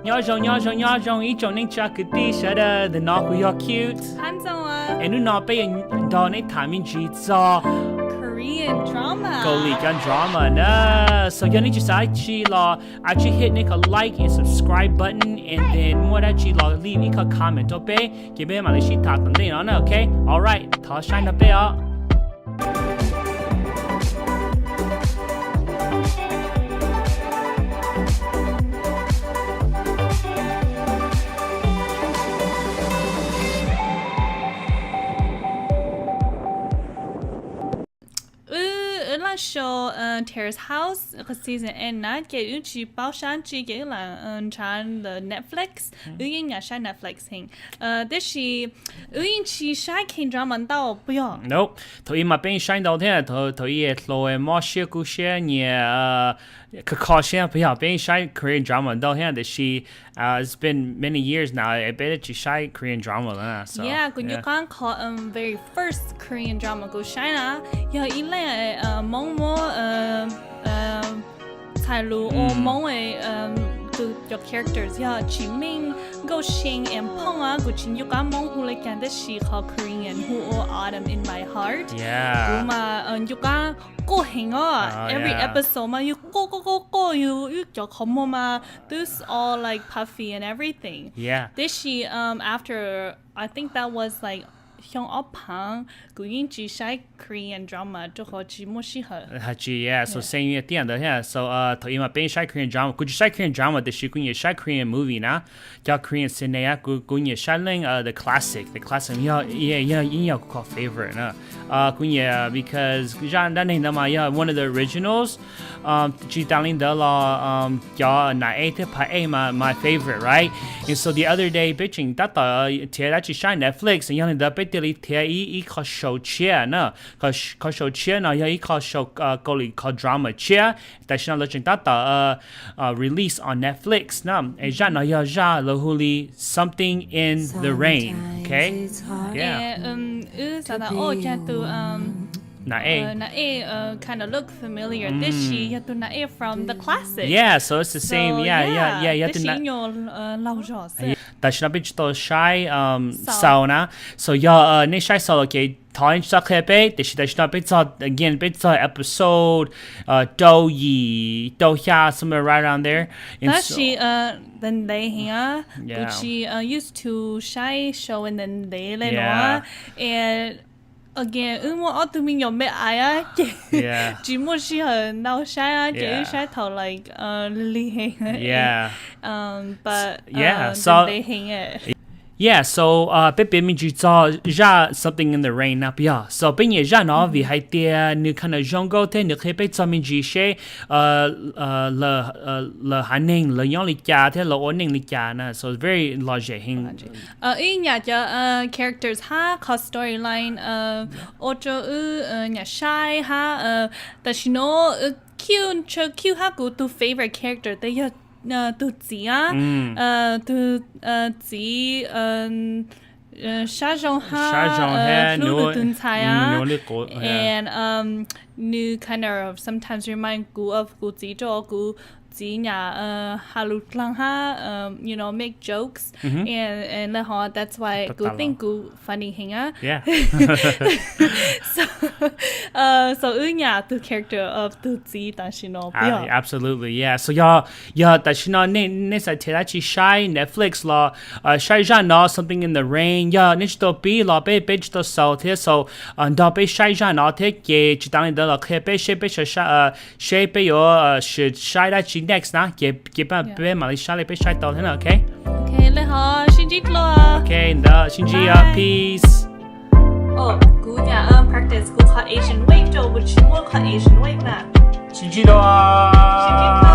nhỏ rồng ý chồng nên cha cứ tí sợ đó the nó của cute handsome and nó bây giờ này tham mình chỉ cho Korean drama. Korean drama na. So you need to actually hit a like and subscribe button and then more actually leave a comment okay? Give me my shit talk on okay? Alright, ta shine up there. Show Terrace House season end na cái chỉ bao sáng chỉ cái là trang the Netflix những nhà sang Netflix hình đây là những chỉ sang K drama đâu bây giờ nope thôi mà bên sang đầu thế thôi rồi mà share cũng share nhiều khó share bây giờ bên sang Korean drama đâu thế là it's been many years now I bet chỉ sang Korean drama là so yeah cũng như con very first Korean drama của China giờ ý là mong tài liệu mong từ your characters yeah chỉ mình go sing and phong của chính yêu mong hu lại cái đó là called Korean who autumn in my heart yeah cũng mà yêu cô hình every episode mà yêu cô yêu cho không mà this all like puffy and everything yeah this after I think that was like Hyung Opang cũng chỉ sai Korean drama cho họ chỉ muốn sĩ hợp. Yeah, so same at the end yeah. So thôi mà bên sai Korean drama, cũng sai Korean drama, thì cũng như sai Korean movie na, cho Korean cinema cũng như sai lên the classic, yeah, có favorite na. Cũng như because John đã nên mà one of the originals, chỉ đang lên đó là cho na A thế phải A my favorite, right? And so the other day, bitching that thì đã chỉ sai Netflix, and the bit thì ý có show chia nữa, có show chia nào ý có show có drama chia, tại sao lại chúng ta release on Netflix nữa, ấy ra nào ra là huli something in the rain, okay? Yeah. Sao đó cha từ Na A kind of look familiar. This she you na A from the classic. Yeah, so it's the same. Yeah. This she nhiều lâu rồi. Tại sao biết tôi sai sao na? So nên sai sao cái thằng sao cái bé, tại sao biết cho again biết cho episode đâu ya somewhere right around there. That she then they here, which she used to shy show and then they lên and again, mo auto mình有咩爱只么是很闹晒给晒头 like really but so they hang it. Yeah, so bên mình chỉ cho ra something in the rain na bia. So bên nhà ra nó vì hai tia như kind of jungle thế như khi bên cho mình chỉ sẽ là hành ninh là nhau lịch trả thế là ổn định lịch trả na. So it's very logic hình. Ý nhà cho characters ha, có storyline ở chỗ nhà sai ha, tại vì nó cute ha của tu favorite character đấy tu gì tu gì Sa Jong Ha, Lu Tun Chaya, and new kind of sometimes remind Gu of Gu Ji Zhou, Gu Ji Nya, Halu Klang Ha, make jokes, and that's why Gu think Gu funny hinga. Yeah. So Nya the character of Tu Ji Dashino. Absolutely, yeah. So Dashino ne sa terachi shy Netflix la shy jana something in the rain. Yeah, niche to be la be bitch to south here. So da be shy jana te ke chitang de la ke be shape yo should shy that chi next na ke ba be ma shy le be shy to na okay? Okay, le ha Shinji lo. Okay, the Shinji peace. Oh, good yeah, practice good Asian wave 就不是我看 Asian wave 啦。Shinji lo.